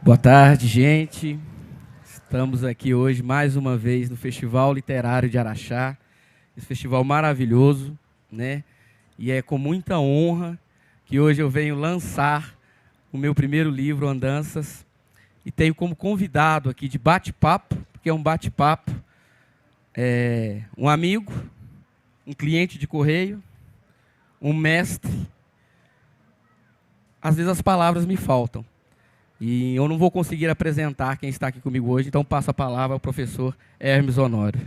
Boa tarde, gente. Estamos aqui hoje mais uma vez no Festival Literário de Araxá, esse festival maravilhoso, né? E é com muita honra que hoje eu venho lançar o meu primeiro livro, Andanças, e tenho como convidado aqui de bate-papo, porque é um bate-papo, um amigo, um cliente de correio, um mestre. Às vezes as palavras me faltam. E eu não vou conseguir apresentar quem está aqui comigo hoje, então passo a palavra ao professor Hermes Honório.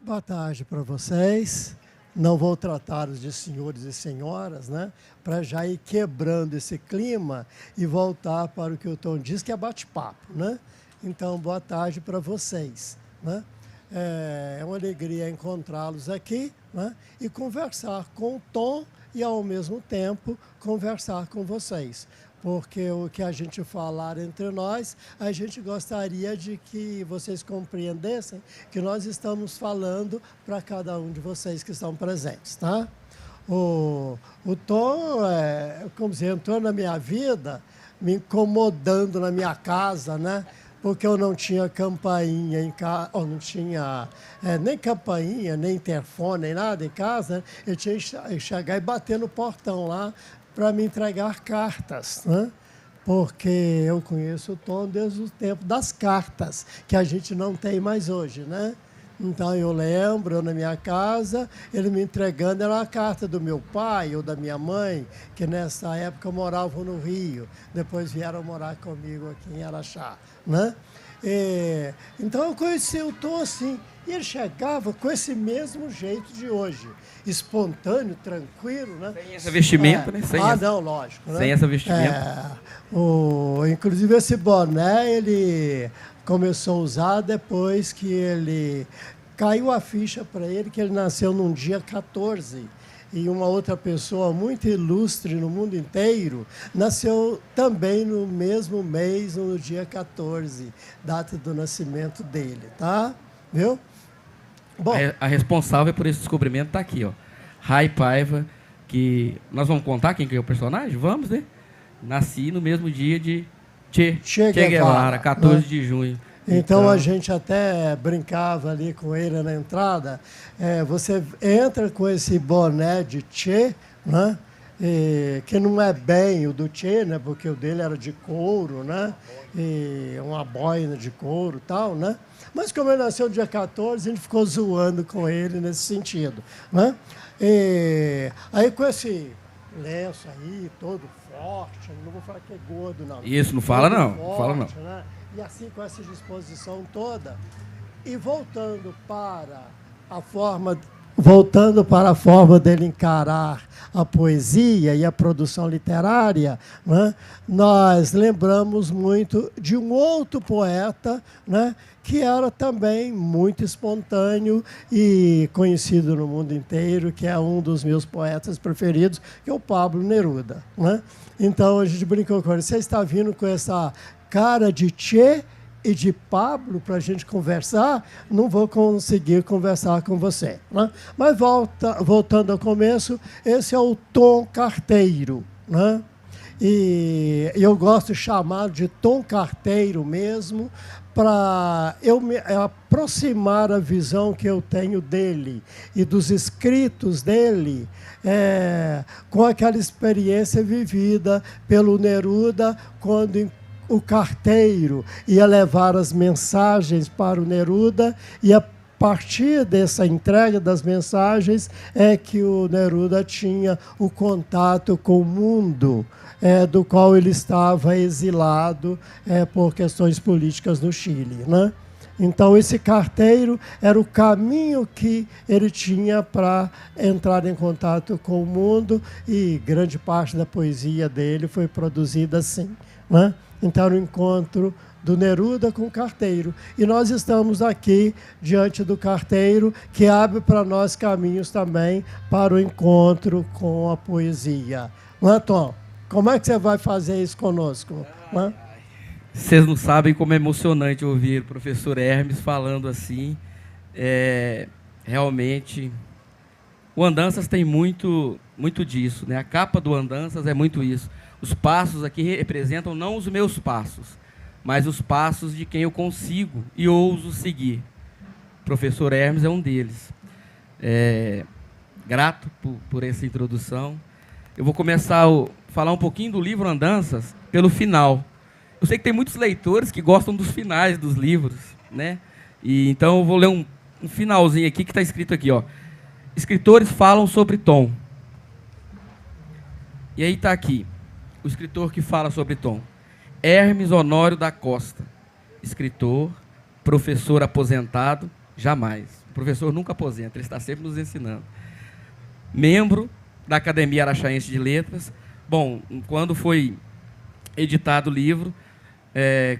Boa tarde para vocês. Não vou tratar-os de senhores e senhoras, né? Para já ir quebrando esse clima e voltar para o que o Tom diz, que é bate-papo, né? Então, boa tarde para vocês, né? É uma alegria encontrá-los aqui, né? E conversar com o Tom e, ao mesmo tempo, conversar com vocês. Porque o que a gente falar entre nós, a gente gostaria de que vocês compreendessem que nós estamos falando para cada um de vocês que estão presentes, tá? O Tom, como se entrou na minha vida, me incomodando na minha casa, né? Porque eu não tinha campainha em casa, não tinha nem campainha, nem interfone, nem nada em casa, né? Eu tinha que chegar e bater no portão lá para me entregar cartas, né? Porque eu conheço o Tom desde o tempo das cartas, que a gente não tem mais hoje, né? Então eu lembro, eu na minha casa, ele me entregando, era uma carta do meu pai ou da minha mãe, que nessa época moravam no Rio, depois vieram morar comigo aqui em Araxá, né? Então eu conheci o Tom assim, e ele chegava com esse mesmo jeito de hoje, espontâneo, tranquilo, né? Sem essa vestimenta, né? Não, lógico. Né? Sem essa vestimenta. Inclusive esse boné, ele começou a usar depois que ele caiu a ficha para ele, que ele nasceu num dia 14. E uma outra pessoa muito ilustre no mundo inteiro nasceu também no mesmo mês, no dia 14, data do nascimento dele, tá? Viu? Bom, a responsável por esse descobrimento está aqui, ó. Rai Paiva, que nós vamos contar quem que é o personagem? Vamos, né? Nasci no mesmo dia de Che Guevara, 14 de junho. Então a gente até brincava ali com ele na entrada. Você entra com esse boné de Che, né? Que não é bem o do Che, né? Porque o dele era de couro, né? E uma boina de couro e tal, né? Mas como ele nasceu no dia 14, a gente ficou zoando com ele nesse sentido, né? Aí com esse lenço aí, todo forte, não vou falar que é gordo, não. Isso, não fala não, forte, fala não. Né? E assim com essa disposição toda, e voltando para a forma dele encarar a poesia e a produção literária, né? Nós lembramos muito de um outro poeta, né? Que era também muito espontâneo e conhecido no mundo inteiro, que é um dos meus poetas preferidos, que é o Pablo Neruda, né? Então a gente brincou com ele, você está vindo com essa cara de Che e de Pablo para a gente conversar, não vou conseguir conversar com você, né? Mas voltando ao começo, esse é o Tom Carteiro, né? E eu gosto de chamar de Tom Carteiro mesmo, para eu me aproximar a visão que eu tenho dele e dos escritos dele com aquela experiência vivida pelo Neruda quando o carteiro ia levar as mensagens para o Neruda, e a partir dessa entrega das mensagens é que o Neruda tinha o contato com o mundo do qual ele estava exilado por questões políticas no Chile, né? Então, esse carteiro era o caminho que ele tinha para entrar em contato com o mundo, e grande parte da poesia dele foi produzida assim, né? Então, era o encontro do Neruda com o carteiro. E nós estamos aqui diante do carteiro, que abre para nós caminhos também para o encontro com a poesia. Não é, Tom? Como é que você vai fazer isso conosco? Não? Vocês não sabem como é emocionante ouvir o professor Hermes falando assim. Realmente O Andanças tem muito disso, né? A capa do Andanças é muito isso. Os passos aqui representam não os meus passos, mas os passos de quem eu consigo e ouso seguir. O professor Hermes é um deles. Grato por essa introdução. Eu vou começar a falar um pouquinho do livro Andanças pelo final. Eu sei que tem muitos leitores que gostam dos finais dos livros, né? E então eu vou ler um finalzinho aqui que está escrito aqui, ó. Escritores falam sobre Tom. E aí está aqui, o escritor que fala sobre Tom. Hermes Honório da Costa, escritor, professor aposentado, jamais. O professor nunca aposenta, ele está sempre nos ensinando. Membro da Academia Araxaense de Letras. Bom, quando foi editado o livro,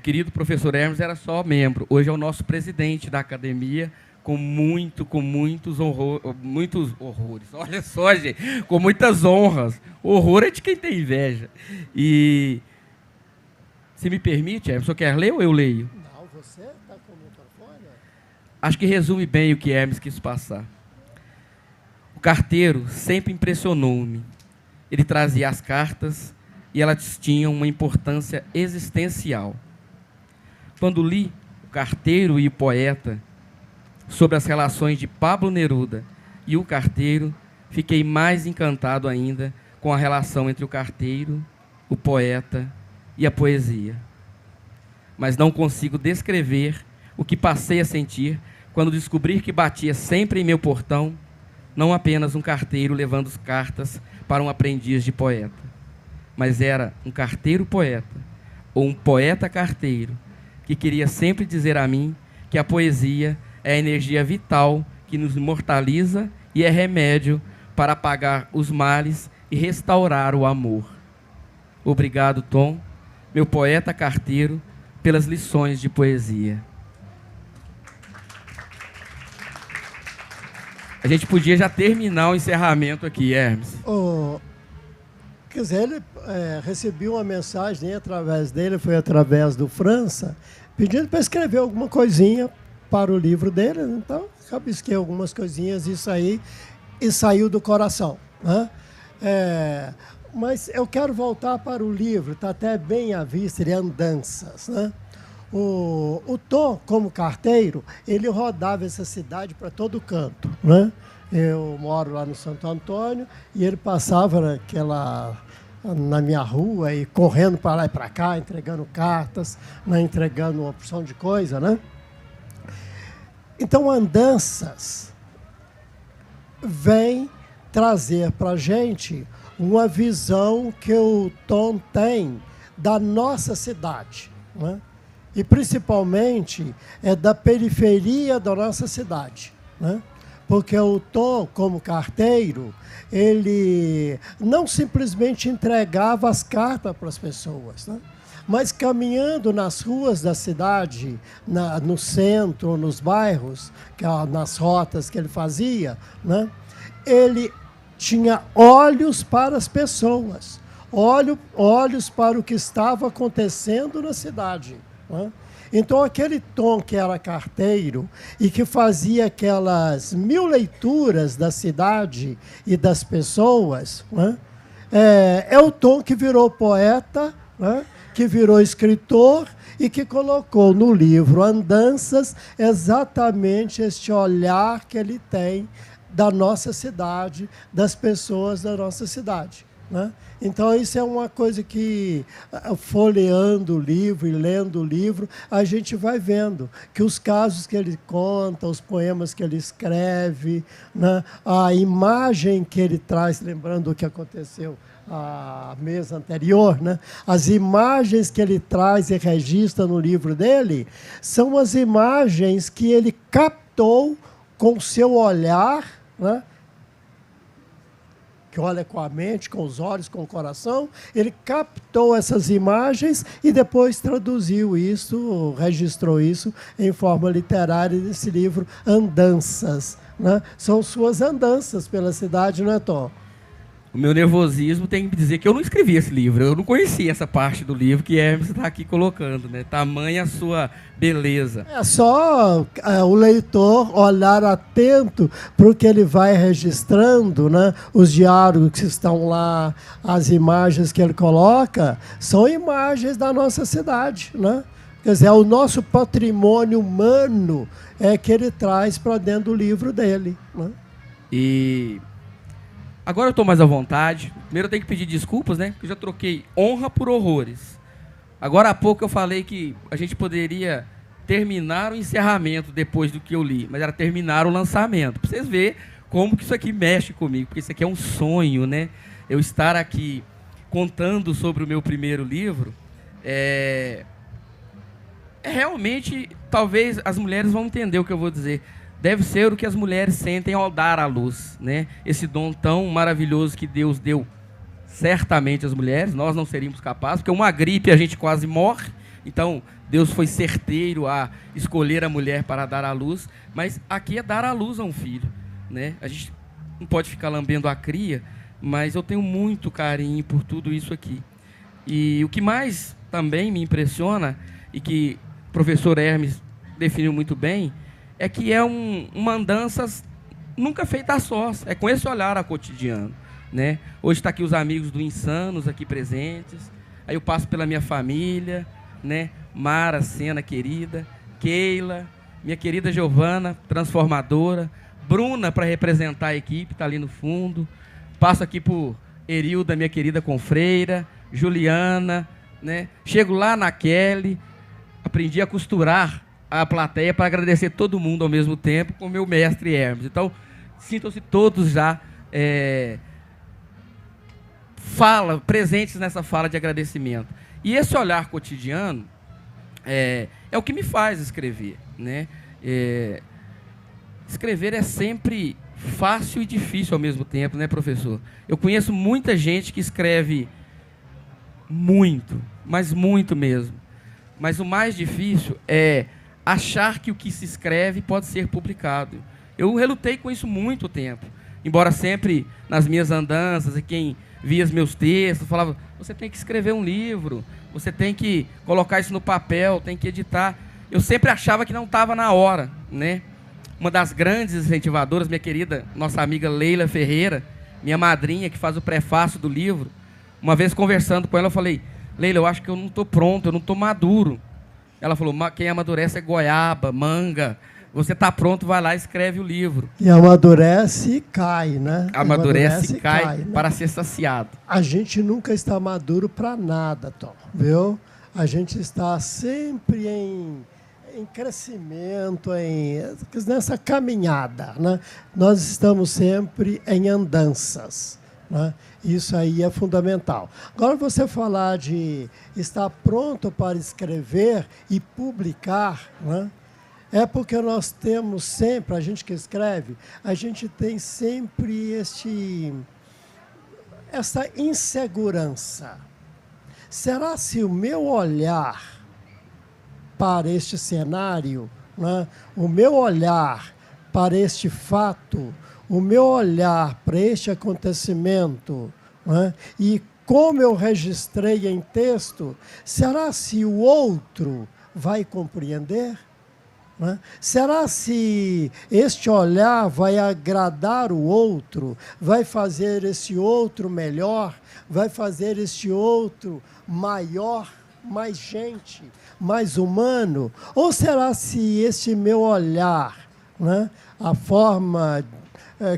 querido professor Hermes era só membro. Hoje é o nosso presidente da academia, com muitos horrores. Olha só, gente, com muitas honras. Horror é de quem tem inveja. E, se me permite, Hermes, você quer ler ou eu leio? Não, você está com o microfone? Acho que resume bem o que Hermes quis passar. O carteiro sempre impressionou-me. Ele trazia as cartas e elas tinham uma importância existencial. Quando li O Carteiro e o Poeta, sobre as relações de Pablo Neruda e o carteiro, fiquei mais encantado ainda com a relação entre o carteiro, o poeta e a poesia. Mas não consigo descrever o que passei a sentir quando descobri que batia sempre em meu portão não apenas um carteiro levando cartas para um aprendiz de poeta, mas era um carteiro-poeta, ou um poeta-carteiro, que queria sempre dizer a mim que a poesia é a energia vital que nos imortaliza e é remédio para apagar os males e restaurar o amor. Obrigado, Tom, meu poeta-carteiro, pelas lições de poesia. A gente podia já terminar o encerramento aqui, Hermes. Quer dizer, ele recebeu uma mensagem através dele, foi através do França, pedindo para escrever alguma coisinha para o livro dele. Então, rabisquei algumas coisinhas e saiu do coração, né? Mas eu quero voltar para o livro, está até bem à vista, ele é Andanças, né? O Tom, como carteiro, ele rodava essa cidade para todo canto, né? Eu moro lá no Santo Antônio e ele passava na minha rua e correndo para lá e para cá, entregando cartas, né? Entregando uma opção de coisa, né? Então, Andanças vem trazer para a gente uma visão que o Tom tem da nossa cidade, né? E principalmente da periferia da nossa cidade, né? Porque o Tom, como carteiro, ele não simplesmente entregava as cartas para as pessoas, né? Mas caminhando nas ruas da cidade, no centro, nos bairros, nas rotas que ele fazia, né? Ele tinha olhos para as pessoas, olhos para o que estava acontecendo na cidade, né? Então, aquele Tom que era carteiro e que fazia aquelas 1000 leituras da cidade e das pessoas, né? É o Tom que virou poeta, né? Que virou escritor e que colocou no livro Andanças exatamente este olhar que ele tem da nossa cidade, das pessoas da nossa cidade, né? Então, isso é uma coisa que, folheando o livro e lendo o livro, a gente vai vendo que os casos que ele conta, os poemas que ele escreve, né, a imagem que ele traz, lembrando o que aconteceu a mês anterior, né, as imagens que ele traz e registra no livro dele, são as imagens que ele captou com o seu olhar, né, que olha com a mente, com os olhos, com o coração, ele captou essas imagens e depois traduziu isso, registrou isso em forma literária nesse livro Andanças, né? São suas andanças pela cidade, não é, Tom? o meu nervosismo tem que dizer que eu não escrevi esse livro. Eu não conhecia essa parte do livro que Hermes está aqui colocando, né? Tamanha a sua beleza. É só o leitor olhar atento para o que ele vai registrando, né? Os diálogos que estão lá, as imagens que ele coloca, são imagens da nossa cidade, né? Quer dizer, é o nosso patrimônio humano que ele traz para dentro do livro dele, né? E agora eu estou mais à vontade. Primeiro eu tenho que pedir desculpas, né? Porque eu já troquei honra por horrores. Agora há pouco eu falei que a gente poderia terminar o encerramento depois do que eu li, mas era terminar o lançamento. Para vocês verem como que isso aqui mexe comigo, porque isso aqui é um sonho, né? Eu estar aqui contando sobre o meu primeiro livro, realmente, talvez as mulheres vão entender o que eu vou dizer. Deve ser o que as mulheres sentem ao dar à luz, né? Esse dom tão maravilhoso que Deus deu certamente às mulheres. Nós não seríamos capazes, porque uma gripe a gente quase morre. Então, Deus foi certeiro a escolher a mulher para dar à luz. Mas aqui é dar à luz a um filho, né? A gente não pode ficar lambendo a cria, mas eu tenho muito carinho por tudo isso aqui. E o que mais também me impressiona, e que o professor Hermes definiu muito bem, é que é uma andança nunca feita a sós, é com esse olhar a cotidiano, né? Hoje está aqui os amigos do Insanos aqui presentes, aí eu passo pela minha família, né? Mara, Sena, querida, Keila, minha querida Giovana, transformadora, Bruna, para representar a equipe, está ali no fundo, passo aqui por Erilda, minha querida confreira, Juliana, né? Chego lá na Kelly, aprendi a costurar a plateia para agradecer todo mundo ao mesmo tempo com o meu mestre Hermes. Então, sintam-se todos já presentes nessa fala de agradecimento. E esse olhar cotidiano é o que me faz escrever, né? Escrever é sempre fácil e difícil ao mesmo tempo, né, professor? Eu conheço muita gente que escreve muito, mas muito mesmo. Mas o mais difícil é achar que o que se escreve pode ser publicado. Eu relutei com isso muito tempo. Embora sempre, nas minhas andanças, e quem via os meus textos, falava, você tem que escrever um livro, você tem que colocar isso no papel, tem que editar. Eu sempre achava que não estava na hora, né? Uma das grandes incentivadoras, minha querida, nossa amiga Leila Ferreira, minha madrinha, que faz o prefácio do livro, uma vez conversando com ela, eu falei, Leila, eu acho que eu não estou pronto, eu não estou maduro. Ela falou, quem amadurece é goiaba, manga. Você está pronto, vai lá e escreve o livro. E amadurece e cai, né? Amadurece e cai, né? Para ser saciado. A gente nunca está maduro para nada, Tom, viu? A gente está sempre em crescimento, nessa caminhada, né? Nós estamos sempre em andanças, né? Isso aí é fundamental. Agora, você falar de estar pronto para escrever e publicar, né? É porque nós temos sempre, a gente que escreve, a gente tem sempre essa insegurança. Será se o meu olhar para este cenário, né, o meu olhar para este fato, o meu olhar para este acontecimento, né, e como eu registrei em texto, será se o outro vai compreender? Né? Será se este olhar vai agradar o outro, vai fazer esse outro melhor, vai fazer este outro maior, mais gente, mais humano? Ou será se este meu olhar, né, a forma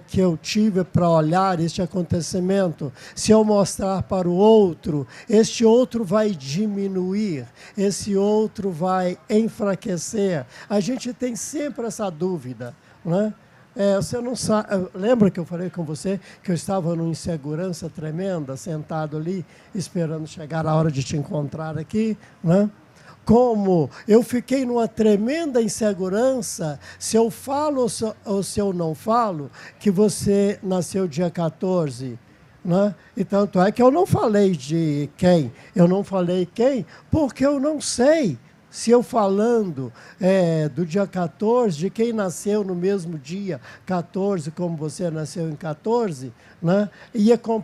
que eu tive para olhar este acontecimento, se eu mostrar para o outro, este outro vai diminuir, esse outro vai enfraquecer? A gente tem sempre essa dúvida, né? Você não sabe, lembra que eu falei com você que eu estava numa insegurança tremenda, sentado ali, esperando chegar a hora de te encontrar aqui, né? Como eu fiquei numa tremenda insegurança, se eu falo ou se eu não falo, que você nasceu dia 14, né? E tanto é que eu não falei de quem, eu não falei quem, porque eu não sei se eu falando do dia 14, de quem nasceu no mesmo dia 14, como você nasceu em 14, né, ia como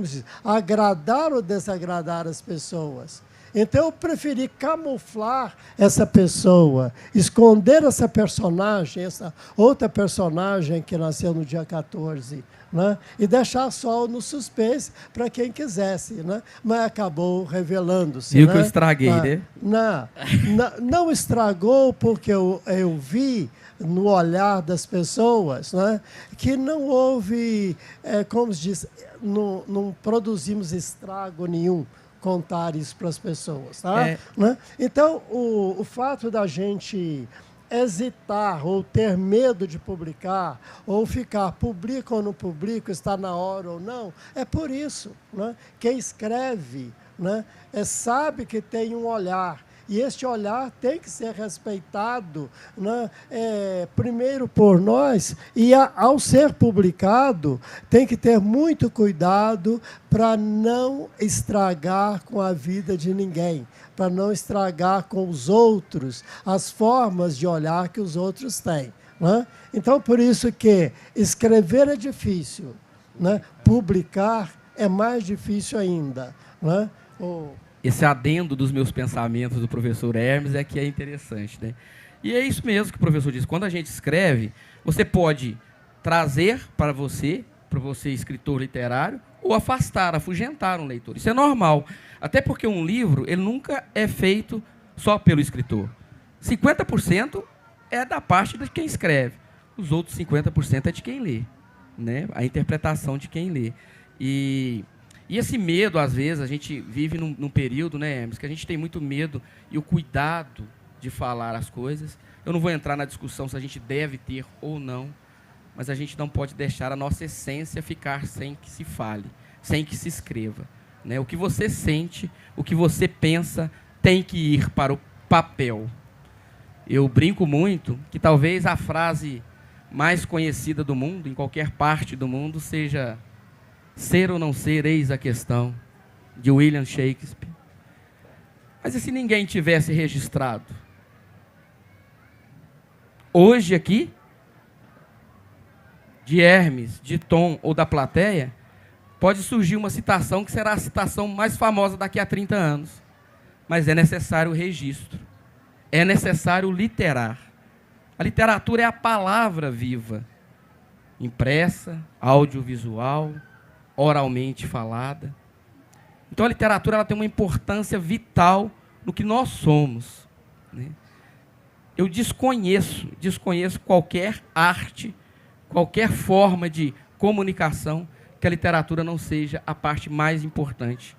se diz, agradar ou desagradar as pessoas. Então, eu preferi camuflar essa pessoa, esconder essa personagem, essa outra personagem que nasceu no dia 14, né? E deixar só no suspense para quem quisesse. Né? Mas acabou revelando-se. Viu, né? Que eu estraguei, né? Não estragou, porque eu vi no olhar das pessoas, né, que não houve, como se diz, não produzimos estrago nenhum contar isso para as pessoas. Tá? Né? Então, o fato da gente hesitar ou ter medo de publicar, ou ficar publico ou não publico, está na hora ou não, é por isso. Né? Quem escreve, né, sabe que tem um olhar, e este olhar tem que ser respeitado, né, primeiro por nós, e ao ser publicado, tem que ter muito cuidado para não estragar com a vida de ninguém, para não estragar com os outros as formas de olhar que os outros têm. Né? Então, por isso que escrever é difícil, né? Publicar é mais difícil ainda. Né? Esse adendo dos meus pensamentos do professor Hermes é que é interessante, né? E é isso mesmo que o professor diz. Quando a gente escreve, você pode trazer para você escritor literário, ou afastar, afugentar um leitor. Isso é normal. Até porque um livro, ele nunca é feito só pelo escritor. 50% é da parte de quem escreve. Os outros 50% é de quem lê, né? A interpretação de quem lê. E esse medo, às vezes, a gente vive num período, né, Hermes, que a gente tem muito medo e o cuidado de falar as coisas. Eu não vou entrar na discussão se a gente deve ter ou não, mas a gente não pode deixar a nossa essência ficar sem que se fale, sem que se escreva. Né? O que você sente, o que você pensa, tem que ir para o papel. Eu brinco muito que talvez a frase mais conhecida do mundo, em qualquer parte do mundo, seja "ser ou não ser, eis a questão", de William Shakespeare. Mas e se ninguém tivesse registrado? Hoje aqui, de Hermes, de Tom ou da plateia, pode surgir uma citação que será a citação mais famosa daqui a 30 anos. Mas é necessário o registro. É necessário literar. A literatura é a palavra viva, impressa, audiovisual, oralmente falada. Então a literatura ela tem uma importância vital no que nós somos. Né? Eu desconheço qualquer arte, qualquer forma de comunicação que a literatura não seja a parte mais importante.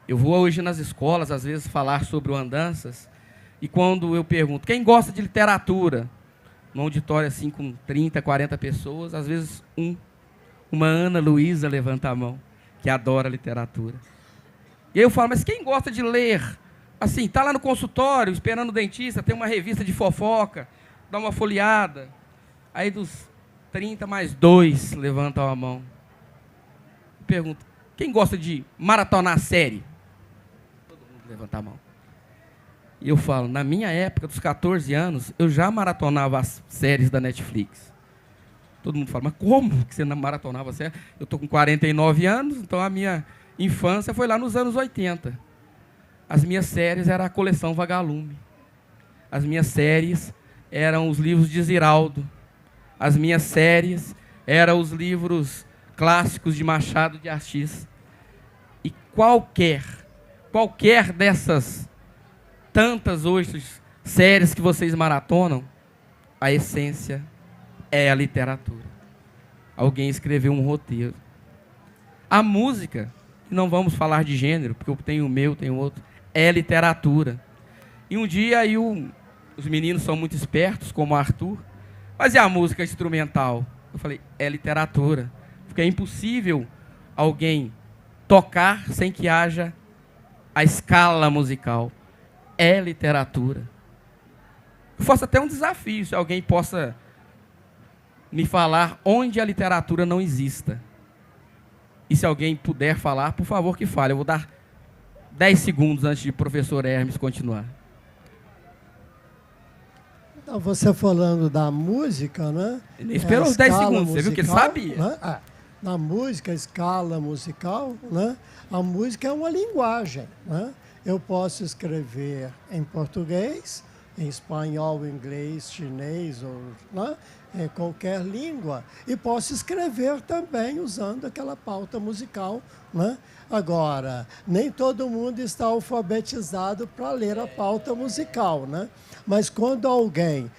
Eu vou hoje nas escolas, às vezes, falar sobre o Andanças, e quando eu pergunto, quem gosta de literatura? Num auditório assim com 30, 40 pessoas, às vezes uma Ana Luísa levanta a mão, que adora literatura. E aí eu falo, mas quem gosta de ler? Assim, está lá no consultório, esperando o dentista, tem uma revista de fofoca, dá uma folheada. Aí dos 30 mais 2 levantam a mão. Eu pergunto, quem gosta de maratonar a série? Todo mundo levanta a mão. E eu falo, na minha época, dos 14 anos, eu já maratonava as séries da Netflix. Todo mundo fala, mas como que você não maratonava a série? Eu estou com 49 anos, então a minha infância foi lá nos anos 80. As minhas séries eram a coleção Vagalume. As minhas séries eram os livros de Ziraldo. As minhas séries eram os livros clássicos de Machado de Assis. E qualquer dessas tantas hoje séries que vocês maratonam, a essência é a literatura. Alguém escreveu um roteiro. A música, não vamos falar de gênero, porque eu tenho o meu, tenho outro, é literatura. E um dia aí os meninos são muito espertos, como o Arthur, mas e a música instrumental? Eu falei, é literatura. Porque é impossível alguém tocar sem que haja a escala musical. É literatura. Eu faço até um desafio, se alguém possa me falar onde a literatura não exista. E se alguém puder falar, por favor que fale. Eu vou dar 10 segundos antes de o professor Hermes continuar. Então, você falando da música, né? Ele esperou os 10 segundos, musical, você viu que ele sabia. Né? Na música, a escala musical, né? A música é uma linguagem, né? Eu posso escrever em português, em espanhol, inglês, chinês, ou, né? Em qualquer língua, e posso escrever também usando aquela pauta musical, né? Agora, nem todo mundo está alfabetizado para ler a pauta musical, né? Mas quando alguém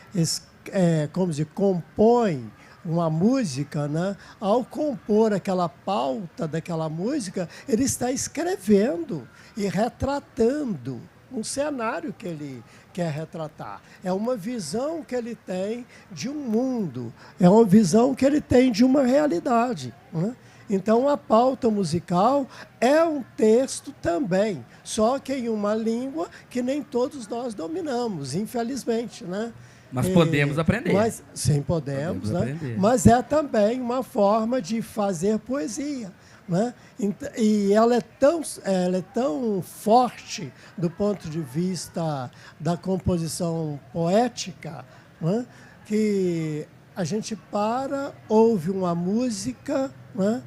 como se compõe uma música, né? Ao compor aquela pauta daquela música, ele está escrevendo e retratando um cenário que ele quer retratar. É uma visão que ele tem de um mundo, é uma visão que ele tem de uma realidade, né? Então, a pauta musical é um texto também, só que em uma língua que nem todos nós dominamos, infelizmente, né? Mas podemos aprender. Sim, podemos, né? Aprender. Mas é também uma forma de fazer poesia, né? E ela é tão forte do ponto de vista da composição poética, né? Que a gente ouve uma música, né?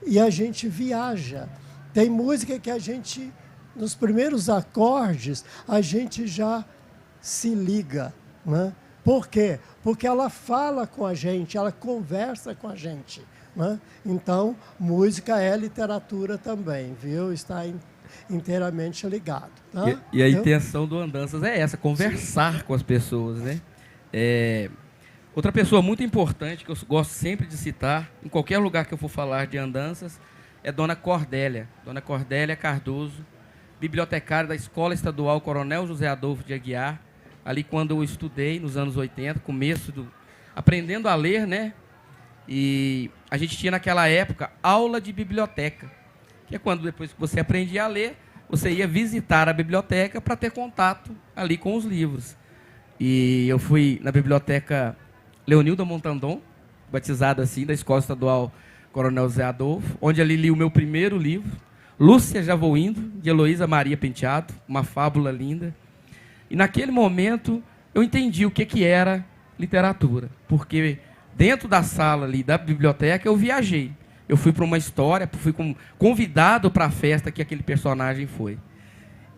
E a gente viaja. Tem música que a gente, nos primeiros acordes, a gente já se liga, né? Por quê? Porque ela fala com a gente, ela conversa com a gente, né? Então, música é literatura também, viu? Está inteiramente ligado. Tá? E a intenção do Andanças é essa, conversar com as pessoas, né? Outra pessoa muito importante, que eu gosto sempre de citar, em qualquer lugar que eu for falar de Andanças, é Dona Cordélia. Dona Cordélia Cardoso, bibliotecária da Escola Estadual Coronel José Adolfo de Aguiar, ali quando eu estudei, nos anos 80, aprendendo a ler, né? E a gente tinha naquela época aula de biblioteca, que é quando depois que você aprendia a ler, você ia visitar a biblioteca para ter contato ali com os livros. E eu fui na biblioteca Leonilda Montandon, batizada assim, da Escola Estadual Coronel José Adolfo, onde ali li o meu primeiro livro, Lúcia Já Vou Indo, de Heloísa Maria Penteado, uma fábula linda. E naquele momento eu entendi o que era literatura, porque dentro da sala ali da biblioteca eu viajei. Eu fui para uma história, fui convidado para a festa que aquele personagem foi.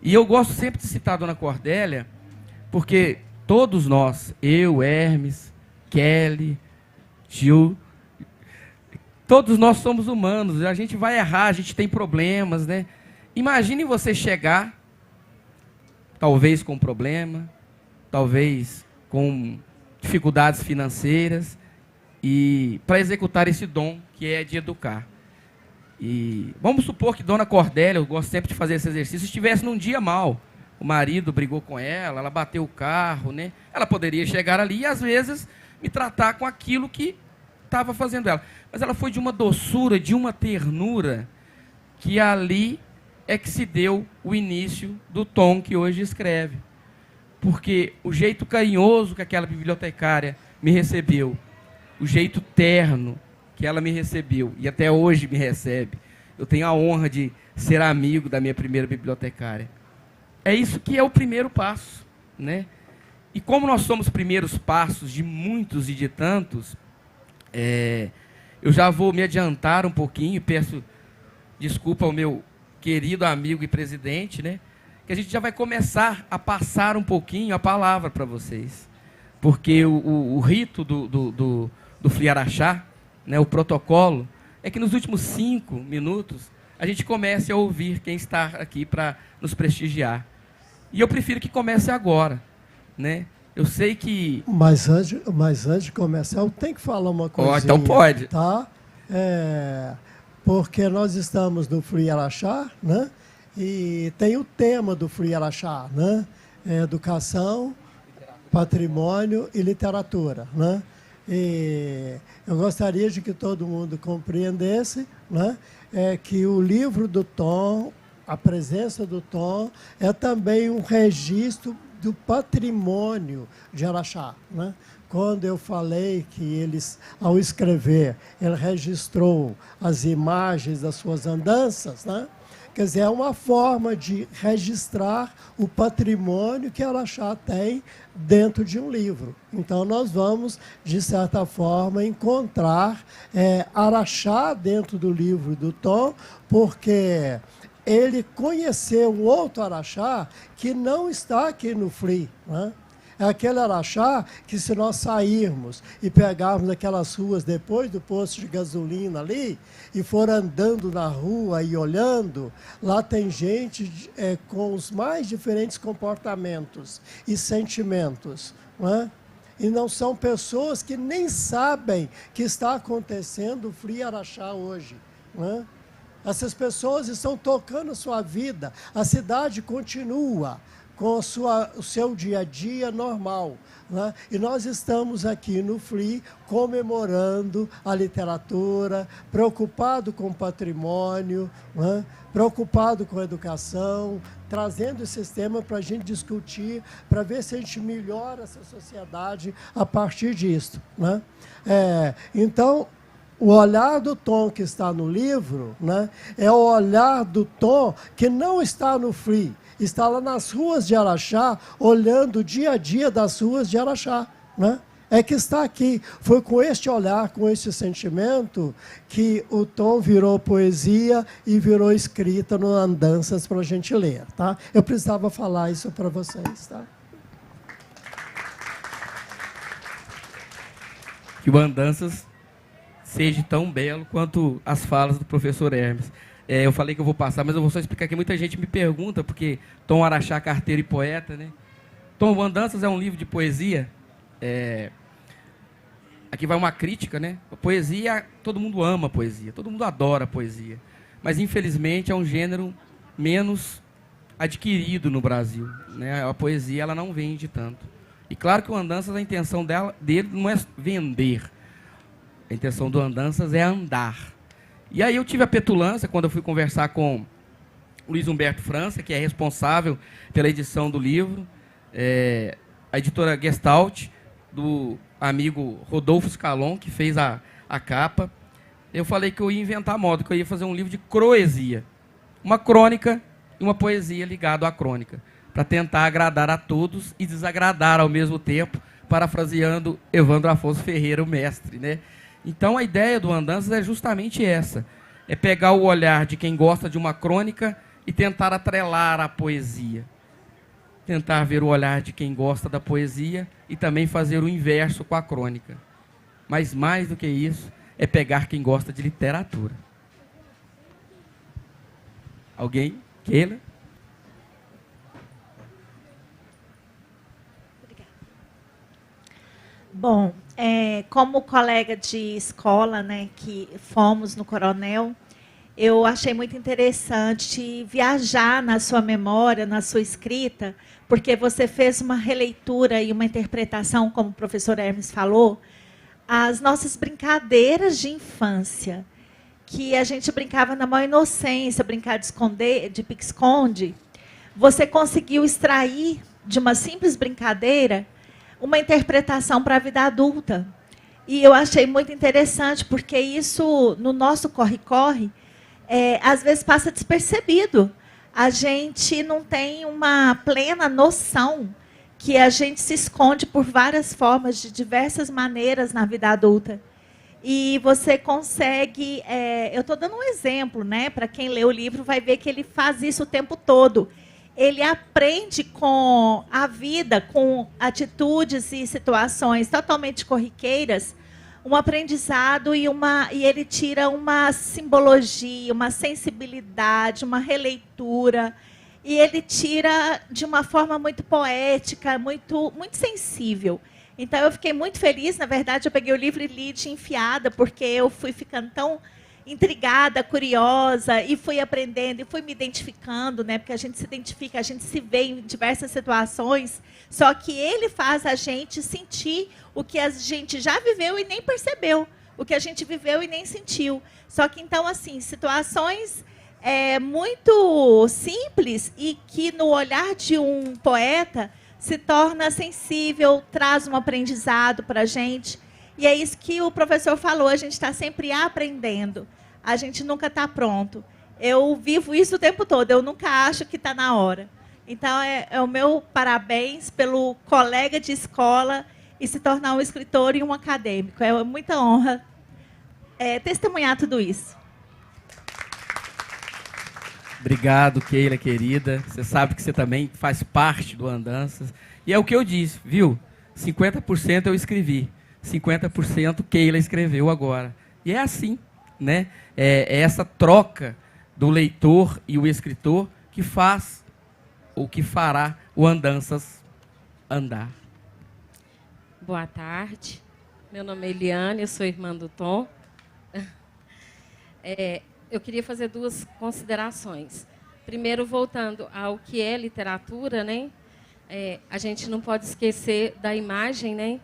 E eu gosto sempre de citar a Dona Cordélia, porque todos nós, eu, Hermes, Kelly, Gil, todos nós somos humanos, a gente vai errar, a gente tem problemas, né? Imagine você chegar, talvez com problema, talvez com dificuldades financeiras, e para executar esse dom que é de educar. E vamos supor que Dona Cordélia, eu gosto sempre de fazer esse exercício, estivesse num dia mal, o marido brigou com ela bateu o carro, né? Ela poderia chegar ali e, às vezes, me tratar com aquilo que estava fazendo ela. Mas ela foi de uma doçura, de uma ternura, que ali é que se deu o início do tom que hoje escreve. Porque o jeito carinhoso que aquela bibliotecária me recebeu, o jeito terno que ela me recebeu, e até hoje me recebe, eu tenho a honra de ser amigo da minha primeira bibliotecária. É isso que é o primeiro passo, né? E como nós somos primeiros passos de muitos e de tantos, eu já vou me adiantar um pouquinho, peço desculpa ao meu querido amigo e presidente, né? Que a gente já vai começar a passar um pouquinho a palavra para vocês. Porque o rito do Free Araxá, né, o protocolo, é que nos últimos 5 minutos a gente comece a ouvir quem está aqui para nos prestigiar. E eu prefiro que comece agora, né? Eu sei que... Mas antes de começar, eu tenho que falar uma coisinha. Então pode. Tá? Porque nós estamos no Free Araxá, né? E tem o tema do Free Araxá, né? Educação, patrimônio e literatura, né? E eu gostaria de que todo mundo compreendesse, né? Que o livro do Tom, a presença do Tom, é também um registro do patrimônio de Araxá, né? Quando eu falei que eles, ao escrever, ele registrou as imagens das suas andanças, né? Quer dizer, é uma forma de registrar o patrimônio que Araxá tem dentro de um livro. Então, nós vamos, de certa forma, encontrar Araxá dentro do livro do Tom, porque ele conheceu um outro Araxá que não está aqui no FLI, né? É aquele Araxá que, se nós sairmos e pegarmos aquelas ruas depois do posto de gasolina ali e for andando na rua e olhando, lá tem gente com os mais diferentes comportamentos e sentimentos, não é? E não são pessoas que nem sabem que está acontecendo o FLI Araxá hoje, não é? Essas pessoas estão tocando a sua vida, a cidade continua com o seu dia a dia normal, né? E nós estamos aqui no FLI comemorando a literatura, preocupado com o patrimônio, né? Preocupado com a educação, trazendo esse tema para a gente discutir, para ver se a gente melhora essa sociedade a partir disso, né? Então, o olhar do Tom que está no livro, né, é o olhar do Tom que não está no FLI, está lá nas ruas de Araxá, olhando o dia a dia das ruas de Araxá, né? É que está aqui. Foi com este olhar, com esse sentimento, que o Tom virou poesia e virou escrita no Andanças para a gente ler, tá? Eu precisava falar isso para vocês, tá? Que o Andanças seja tão belo quanto as falas do professor Hermes. Eu falei que eu vou passar, mas eu vou só explicar que muita gente me pergunta, porque Tom Araxá, carteiro e poeta, né? Tom, Andanças é um livro de poesia. Aqui vai uma crítica, né? A poesia, todo mundo ama poesia, todo mundo adora poesia. Mas, infelizmente, é um gênero menos adquirido no Brasil, né? A poesia, ela não vende tanto. E claro que o Andanças, a intenção dele não é vender. A intenção do Andanças é andar. E aí eu tive a petulância, quando eu fui conversar com Luiz Humberto França, que é responsável pela edição do livro, a editora Gestalt, do amigo Rodolfo Scalon, que fez a capa. Eu falei que eu ia inventar moda, que eu ia fazer um livro de croesia. Uma crônica e uma poesia ligada à crônica, para tentar agradar a todos e desagradar ao mesmo tempo, parafraseando Evandro Afonso Ferreira, o mestre, né? Então, a ideia do Andanças é justamente essa. É pegar o olhar de quem gosta de uma crônica e tentar atrelar a poesia. Tentar ver o olhar de quem gosta da poesia e também fazer o inverso com a crônica. Mas, mais do que isso, é pegar quem gosta de literatura. Alguém? Keila? Bom, como colega de escola, né, que fomos no Coronel, eu achei muito interessante viajar na sua memória, na sua escrita, porque você fez uma releitura e uma interpretação, como o professor Hermes falou, as nossas brincadeiras de infância, que a gente brincava na maior inocência, brincar de esconder, de pique-esconde. Você conseguiu extrair de uma simples brincadeira uma interpretação para a vida adulta. E eu achei muito interessante, porque isso, no nosso corre-corre, às vezes passa despercebido. A gente não tem uma plena noção que a gente se esconde por várias formas, de diversas maneiras na vida adulta. E você consegue... eu estou dando um exemplo, né? Para quem lê o livro vai ver que ele faz isso o tempo todo. Ele aprende com a vida, com atitudes e situações totalmente corriqueiras, um aprendizado e ele tira uma simbologia, uma sensibilidade, uma releitura, e ele tira de uma forma muito poética, muito, muito sensível. Então, eu fiquei muito feliz. Na verdade, eu peguei o livro e li de enfiada, porque eu fui ficando tão intrigada, curiosa, e fui aprendendo, e fui me identificando, né? Porque a gente se identifica, a gente se vê em diversas situações, só que ele faz a gente sentir o que a gente já viveu e nem percebeu, o que a gente viveu e nem sentiu. Só que, então, assim, situações muito simples e que, no olhar de um poeta, se torna sensível, traz um aprendizado para a gente. E é isso que o professor falou, a gente está sempre aprendendo. A gente nunca está pronto. eu vivo isso o tempo todo, eu nunca acho que está na hora. Então, é o meu parabéns pelo colega de escola e se tornar um escritor e um acadêmico. É muita honra testemunhar tudo isso. Obrigado, Keila, querida. Você sabe que você também faz parte do Andanças. E é o que eu disse, viu? 50% eu escrevi, 50% Keila escreveu agora. E é assim, né? É essa troca do leitor e o escritor que faz, ou que fará o Andanças andar. Boa tarde. Meu nome é Eliane, eu sou irmã do Tom. Eu queria fazer duas considerações. Primeiro, voltando ao que é literatura, né? A gente não pode esquecer da imagem, né?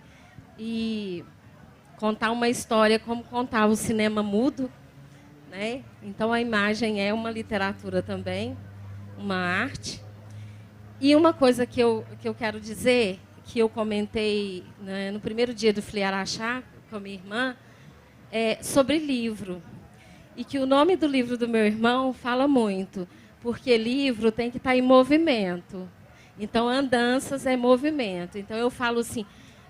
E contar uma história como contava o cinema mudo, né? Então, a imagem é uma literatura também, uma arte. E uma coisa que eu quero dizer, que eu comentei, né, no primeiro dia do Fli Araxá com a minha irmã, é sobre livro. E que o nome do livro do meu irmão fala muito, porque livro tem que estar em movimento. Então, Andanças é movimento. Então, eu falo assim,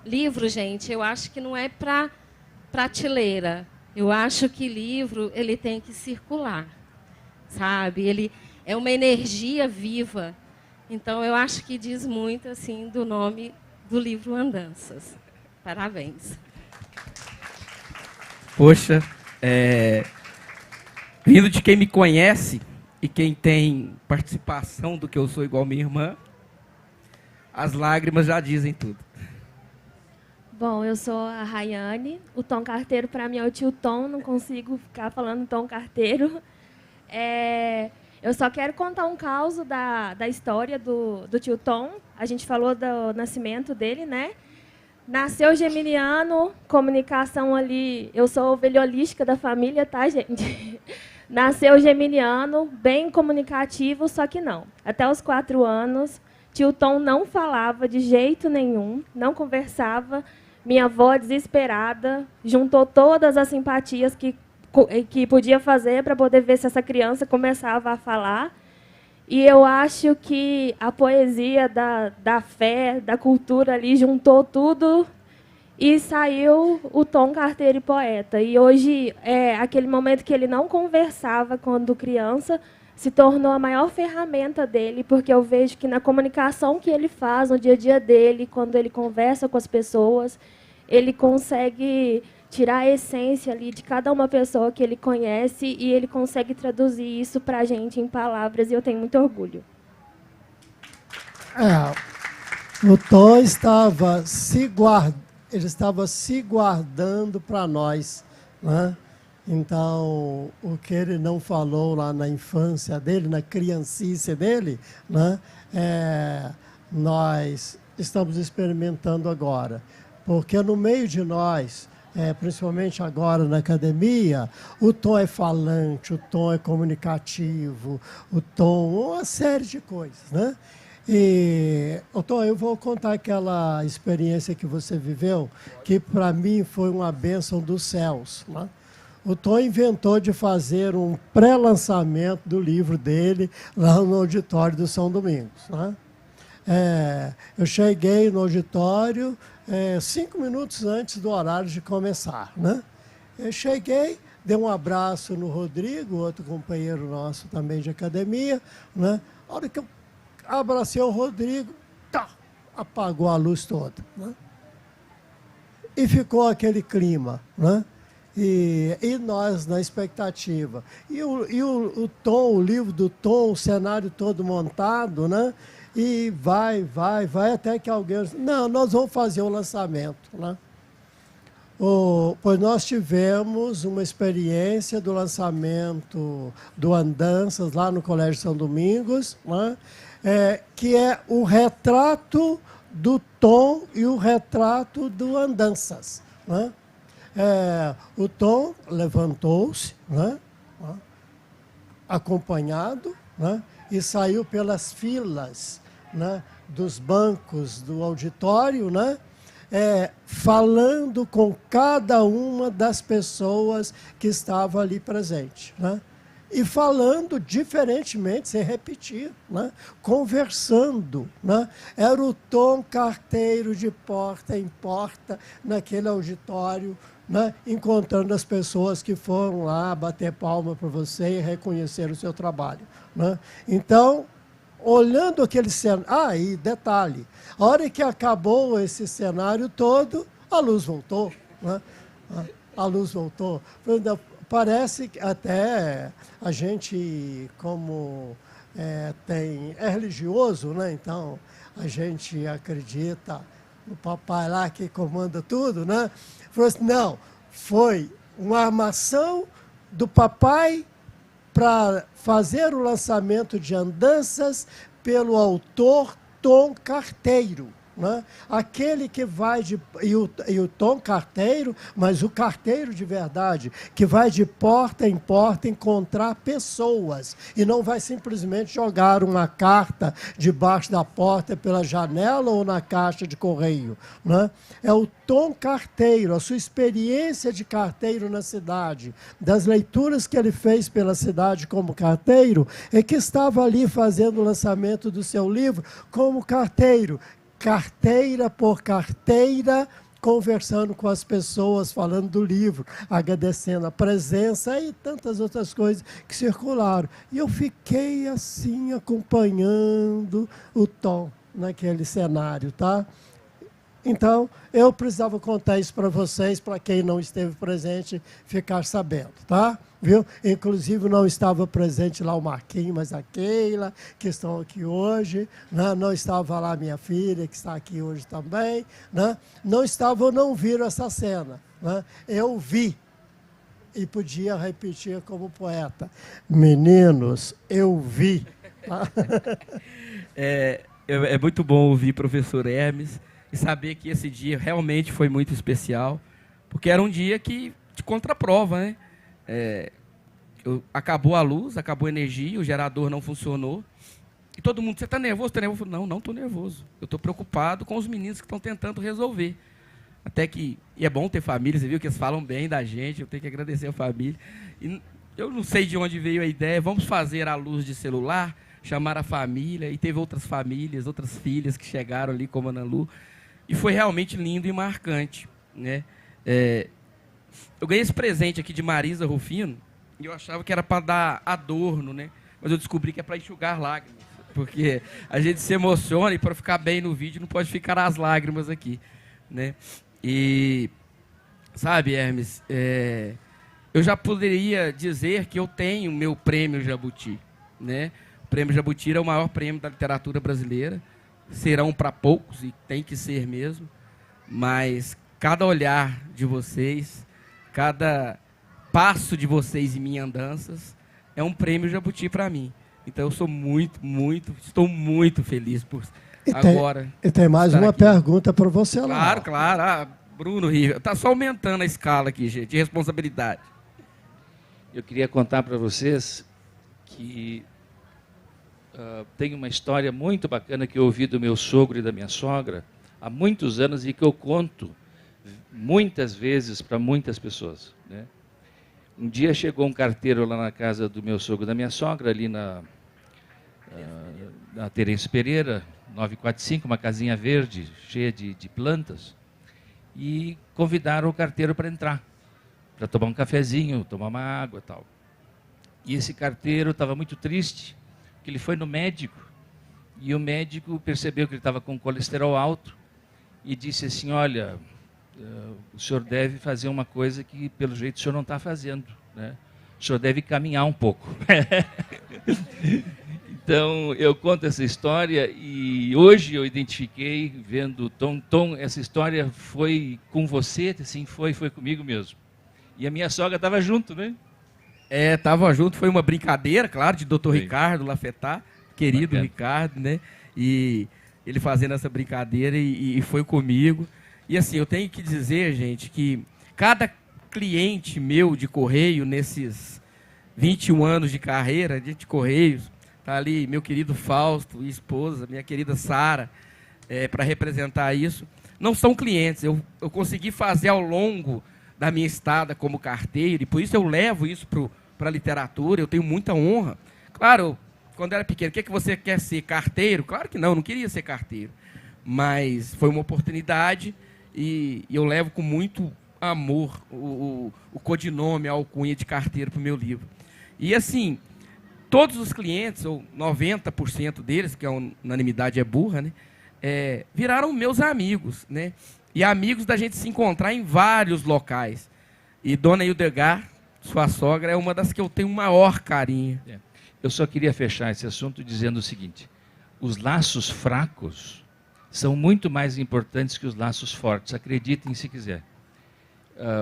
livro, gente, eu acho que não é para prateleira. Eu acho que livro ele tem que circular, sabe? Ele é uma energia viva. Então, eu acho que diz muito assim do nome do livro Andanças. Parabéns. Poxa, vindo de quem me conhece e quem tem participação do que eu sou igual minha irmã, as lágrimas já dizem tudo. Bom, eu sou a Rayane. O Tom Carteiro, para mim, é o tio Tom. Não consigo ficar falando Tom Carteiro. Eu só quero contar um caos da história do tio Tom. A gente falou do nascimento dele, né? Nasceu geminiano, comunicação ali... Eu sou ovelha holística da família, tá, gente? Nasceu geminiano, bem comunicativo, só que não. Até os 4 anos, tio Tom não falava de jeito nenhum, não conversava. Minha avó, desesperada, juntou todas as simpatias que podia fazer para poder ver se essa criança começava a falar. E eu acho que a poesia da fé, da cultura ali, juntou tudo e saiu o Tom Carteiro e poeta. E hoje, aquele momento que ele não conversava quando criança, se tornou a maior ferramenta dele, porque eu vejo que na comunicação que ele faz, no dia a dia dele, quando ele conversa com as pessoas, ele consegue tirar a essência ali de cada uma pessoa que ele conhece e ele consegue traduzir isso para a gente em palavras, e eu tenho muito orgulho. O Tom estava se guardando para nós, né? Então, o que ele não falou lá na infância dele, na criancice dele, né? Nós estamos experimentando agora. Porque no meio de nós, principalmente agora na academia, o Tom é falante, o Tom é comunicativo, o Tom, uma série de coisas, né? E, Tom, eu vou contar aquela experiência que você viveu, que para mim foi uma bênção dos céus, né? O Tom inventou de fazer um pré-lançamento do livro dele lá no auditório do São Domingos, né? Eu cheguei no auditório 5 minutos antes do horário de começar, né? Eu cheguei, dei um abraço no Rodrigo, outro companheiro nosso também de academia, né? A hora que eu abracei o Rodrigo, apagou a luz toda, né? E ficou aquele clima, né? E nós na expectativa. E o Tom, o livro do Tom, o cenário todo montado, né? E vai até que alguém... Não, nós vamos fazer o lançamento, né? Pois nós tivemos uma experiência do lançamento do Andanças lá no Colégio São Domingos, né? Que é o retrato do Tom e o retrato do Andanças, né? O Tom levantou-se, né? Acompanhado, né? E saiu pelas filas, né, dos bancos do auditório, né, falando com cada uma das pessoas que estavam ali presentes, né? e falando diferentemente, sem repetir, né? Conversando. Né? Era o Tom Carteiro de porta em porta, naquele auditório, né? Encontrando as pessoas que foram lá bater palma para você e reconhecer o seu trabalho. Né? Então, olhando aquele cenário... Ah, e detalhe, a hora que acabou esse cenário todo, a luz voltou. Né? A luz voltou. Parece que até a gente, como é religioso, né? Então a gente acredita no papai lá que comanda tudo, né? Falou assim, não, foi uma armação do papai para fazer o lançamento de Andanças pelo autor Tom Carteiro. Né? Aquele que vai e o Tom Carteiro, mas o carteiro de verdade, que vai de porta em porta encontrar pessoas e não vai simplesmente jogar uma carta debaixo da porta pela janela ou na caixa de correio. Né? É o Tom Carteiro, a sua experiência de carteiro na cidade, das leituras que ele fez pela cidade como carteiro, é que estava ali fazendo o lançamento do seu livro como carteiro, carteira por carteira, conversando com as pessoas, falando do livro, agradecendo a presença e tantas outras coisas que circularam. E eu fiquei assim, acompanhando o Tom naquele cenário, tá? Então, eu precisava contar isso para vocês, para quem não esteve presente, ficar sabendo, tá? Viu? Inclusive, não estava presente lá o Marquinhos, mas a Keila, que estão aqui hoje. Né? Não estava lá minha filha, que está aqui hoje também. Né? Não estava ou não viram essa cena. Né? Eu vi e podia repetir como poeta. Meninos, eu vi. Tá? É muito bom ouvir professor Hermes e saber que esse dia realmente foi muito especial, porque era um dia de contraprova, né? Acabou a luz, acabou a energia, o gerador não funcionou. E todo mundo, você está nervoso? Está nervoso? Não estou nervoso. Eu estou preocupado com os meninos que estão tentando resolver. Até que, e é bom ter família, você viu que eles falam bem da gente, eu tenho que agradecer a família. E eu não sei de onde veio a ideia, vamos fazer a luz de celular, chamar a família, e teve outras famílias, outras filhas que chegaram ali, como a Ana Lu, e foi realmente lindo e marcante. Né? Eu ganhei esse presente aqui de Marisa Rufino, e eu achava que era para dar adorno, né? Mas eu descobri que é para enxugar lágrimas, porque a gente se emociona e para ficar bem no vídeo não pode ficar as lágrimas aqui. Né? E, sabe, Hermes, eu já poderia dizer que eu tenho meu prêmio Jabuti. Né? O prêmio Jabuti é o maior prêmio da literatura brasileira, serão para poucos, e tem que ser mesmo, mas cada olhar de vocês, cada passo de vocês em minhas andanças é um prêmio Jabuti para mim. Então eu sou estou muito feliz por agora. E tem mais uma aqui. Pergunta para você lá. Claro. Bruno Riva, está só aumentando a escala aqui, gente, de responsabilidade. Eu queria contar para vocês que tem uma história muito bacana que eu ouvi do meu sogro e da minha sogra há muitos anos e que eu conto muitas vezes para muitas pessoas. Né? Um dia chegou um carteiro lá na casa do meu sogro e da minha sogra, ali na Terêncio Pereira, 945, uma casinha verde, cheia de plantas, e convidaram o carteiro para entrar, para tomar um cafezinho, tomar uma água e tal. E esse carteiro estava muito triste, porque ele foi no médico, e o médico percebeu que ele estava com colesterol alto, e disse assim, olha, o senhor deve fazer uma coisa que, pelo jeito, o senhor não está fazendo. Né? O senhor deve caminhar um pouco. Então, eu conto essa história e hoje eu identifiquei, vendo o Tom, essa história foi com você, assim, foi comigo mesmo. E a minha sogra estava junto, né? Estava junto, foi uma brincadeira, claro, de Dr. Ricardo Lafetá, querido bacana. Ricardo, né? E ele fazendo essa brincadeira e foi comigo. E assim, eu tenho que dizer, gente, que cada cliente meu de Correio, nesses 21 anos de carreira de Correios, tá ali meu querido Fausto e esposa, minha querida Sara, para representar isso, não são clientes. Eu consegui fazer ao longo da minha estada como carteiro, e por isso eu levo isso para para a literatura, eu tenho muita honra. Claro, quando eu era pequeno, o que você quer ser? Carteiro? Claro que não, eu não queria ser carteiro. Mas foi uma oportunidade e eu levo com muito amor o codinome, a alcunha de carteiro para o meu livro. E assim, todos os clientes, ou 90% deles, que a unanimidade é burra, né, viraram meus amigos, né? E amigos da gente se encontrar em vários locais. E Dona Hildegard, sua sogra, é uma das que eu tenho o maior carinho. Eu só queria fechar esse assunto dizendo o seguinte: os laços fracos são muito mais importantes que os laços fortes, acreditem se quiser.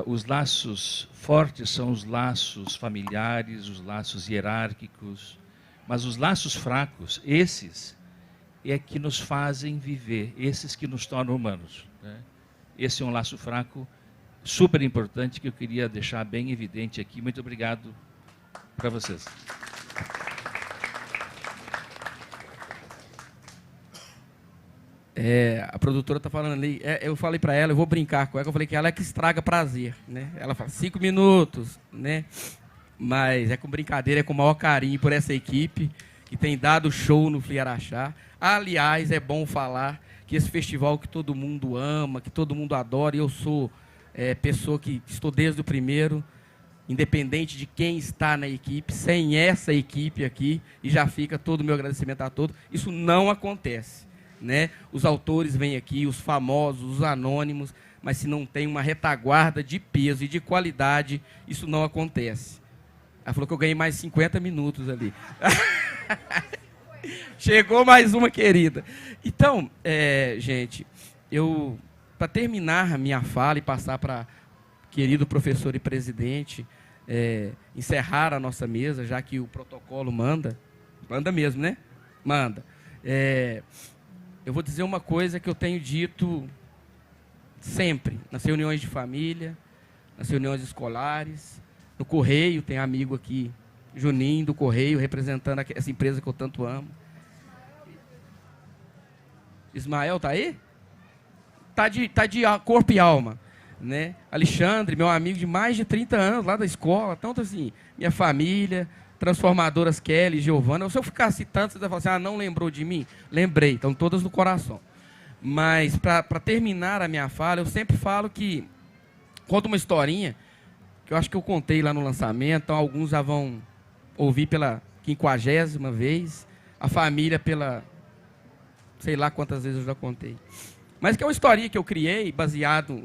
Os laços fortes são os laços familiares, os laços hierárquicos, mas os laços fracos, esses é que nos fazem viver, esses que nos tornam humanos, né? Esse é um laço fraco super importante que eu queria deixar bem evidente aqui. Muito obrigado para vocês. A produtora está falando ali, eu falei para ela, eu vou brincar com ela, eu falei que ela é que estraga prazer, né? Ela fala 5 minutos, né? Mas é com brincadeira, é com o maior carinho por essa equipe que tem dado show no FLI Araxá. Aliás, é bom falar que esse festival que todo mundo ama, que todo mundo adora, e eu sou pessoa que estou desde o primeiro, independente de quem está na equipe, sem essa equipe aqui, e já fica todo o meu agradecimento a todos, isso não acontece. Né? Os autores vêm aqui, os famosos, os anônimos, mas se não tem uma retaguarda de peso e de qualidade, isso não acontece. Ela falou que eu ganhei mais 50 minutos ali. Chegou mais uma querida. Então, gente, para terminar a minha fala e passar para querido professor e presidente, encerrar a nossa mesa, já que o protocolo manda mesmo, né? Manda. Eu vou dizer uma coisa que eu tenho dito sempre, nas reuniões de família, nas reuniões escolares, no Correio, tem amigo aqui, Juninho do Correio, representando essa empresa que eu tanto amo. Ismael está aí? Tá de corpo e alma, né? Alexandre, meu amigo de mais de 30 anos, lá da escola, tanto assim, minha família, Transformadoras Kelly, Giovana. Se eu ficar citando, você vai falar assim, não lembrou de mim? Lembrei, estão todas no coração. Mas, para terminar a minha fala, eu sempre falo que, conto uma historinha, que eu acho que eu contei lá no lançamento, então alguns já vão ouvir pela 50ª vez, a família pela, sei lá quantas vezes eu já contei. Mas que é uma historinha que eu criei, baseado...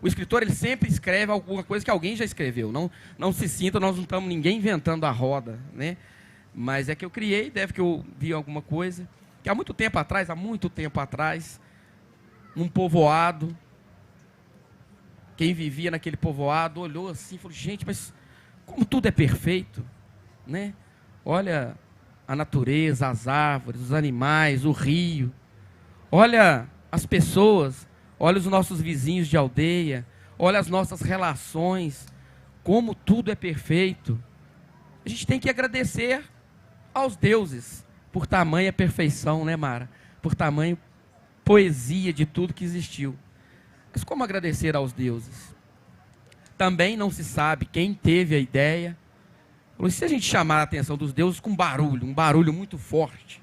O escritor, ele sempre escreve alguma coisa que alguém já escreveu. Não se sinta, nós não estamos ninguém inventando a roda, né? Mas é que eu criei, deve que eu vi alguma coisa, que há muito tempo atrás, num povoado, quem vivia naquele povoado olhou assim e falou, gente, mas como tudo é perfeito, né? Olha a natureza, as árvores, os animais, o rio, olha as pessoas, olha os nossos vizinhos de aldeia, olha as nossas relações, como tudo é perfeito. A gente tem que agradecer aos deuses por tamanha perfeição, né, Mara? Por tamanha poesia de tudo que existiu. Mas como agradecer aos deuses? Também não se sabe quem teve a ideia. E se a gente chamar a atenção dos deuses com um barulho muito forte,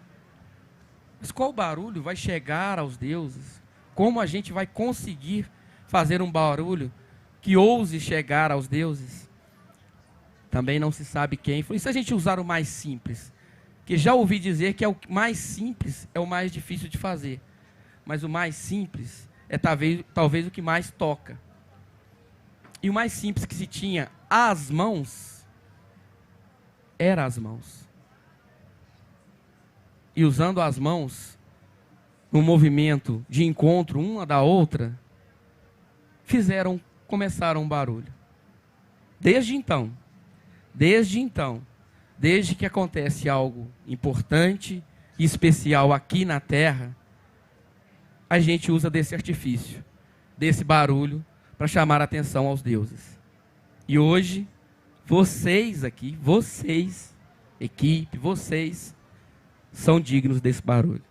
mas qual barulho vai chegar aos deuses? Como a gente vai conseguir fazer um barulho que ouse chegar aos deuses? Também não se sabe quem. E se a gente usar o mais simples? Que já ouvi dizer que o mais simples é o mais difícil de fazer. Mas o mais simples é talvez o que mais toca. E o mais simples que se tinha às mãos, era as mãos. E usando as mãos, num movimento de encontro uma da outra, começaram um barulho. Desde então, desde que acontece algo importante e especial aqui na Terra, a gente usa desse artifício, desse barulho, para chamar a atenção aos deuses. E hoje, vocês aqui, equipe, vocês, são dignos desse barulho.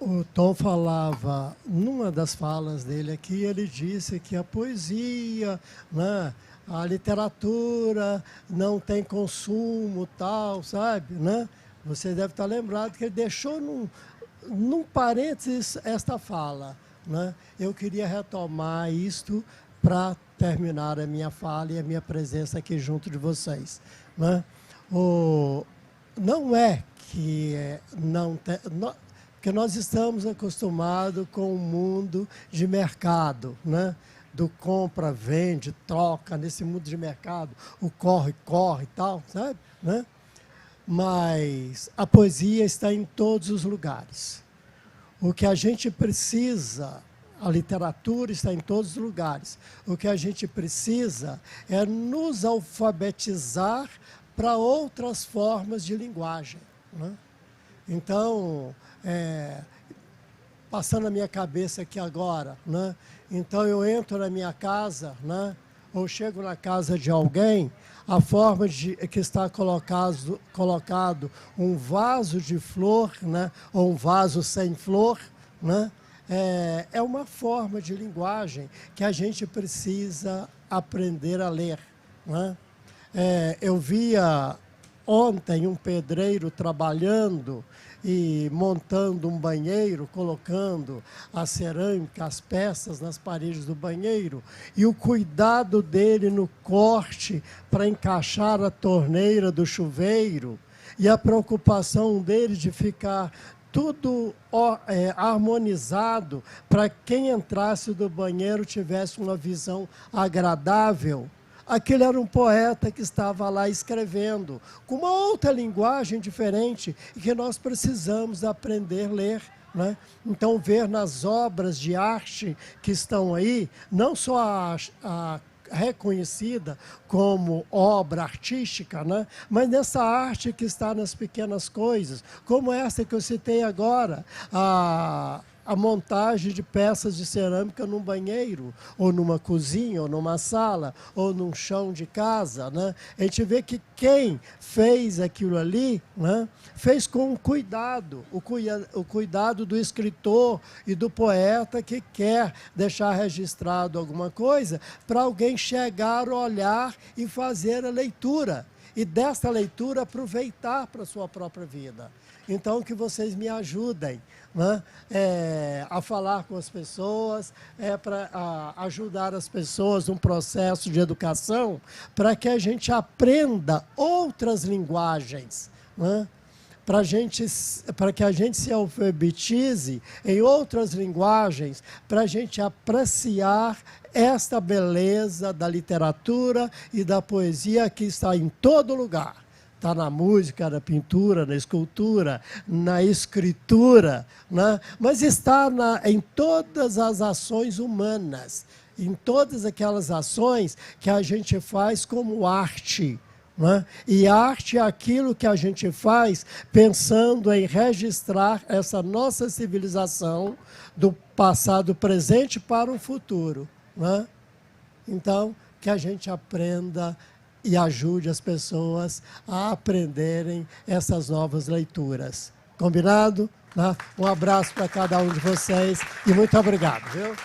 O Tom falava, numa das falas dele aqui, ele disse que a poesia, né, a literatura não tem consumo, tal, sabe? Né? Você deve estar lembrado que ele deixou num parênteses esta fala. Né? Eu queria retomar isto para terminar a minha fala e a minha presença aqui junto de vocês. Né? Não é que não tem... Porque nós estamos acostumados com o mundo de mercado, né? Do compra, vende, troca, nesse mundo de mercado, o corre, corre e tal, sabe? Né? Mas a poesia está em todos os lugares. O que a gente precisa, a literatura está em todos os lugares. O que a gente precisa é nos alfabetizar para outras formas de linguagem. Né? Então, passando a minha cabeça aqui agora, né? Então eu entro na minha casa, né? Ou chego na casa de alguém, a forma que está colocado um vaso de flor, né? Ou um vaso sem flor, né? É uma forma de linguagem que a gente precisa aprender a ler. Né? Eu via ontem um pedreiro trabalhando e montando um banheiro, colocando a cerâmica, as peças nas paredes do banheiro, e o cuidado dele no corte para encaixar a torneira do chuveiro, e a preocupação dele de ficar tudo harmonizado para quem entrasse do banheiro tivesse uma visão agradável. Aquele era um poeta que estava lá escrevendo, com uma outra linguagem diferente, e que nós precisamos aprender a ler. Né? Então, ver nas obras de arte que estão aí, não só a reconhecida como obra artística, né? Mas nessa arte que está nas pequenas coisas, como essa que eu citei agora, a montagem de peças de cerâmica num banheiro, ou numa cozinha, ou numa sala, ou num chão de casa. Né? A gente vê que quem fez aquilo ali, né, fez com cuidado, o cuidado do escritor e do poeta que quer deixar registrado alguma coisa para alguém chegar, olhar e fazer a leitura. E dessa leitura aproveitar para a sua própria vida. Então, que vocês me ajudem, né, a falar com as pessoas, para ajudar as pessoas num processo de educação, para que a gente aprenda outras linguagens, né, para que a gente se alfabetize em outras linguagens, para a gente apreciar esta beleza da literatura e da poesia que está em todo lugar. Está na música, na pintura, na escultura, na escritura, né? Mas está em todas as ações humanas, em todas aquelas ações que a gente faz como arte. Né? E arte é aquilo que a gente faz pensando em registrar essa nossa civilização do passado presente para o futuro. Né? Então, que a gente aprenda e ajude as pessoas a aprenderem essas novas leituras. Combinado? Né? Um abraço para cada um de vocês e muito obrigado. Viu?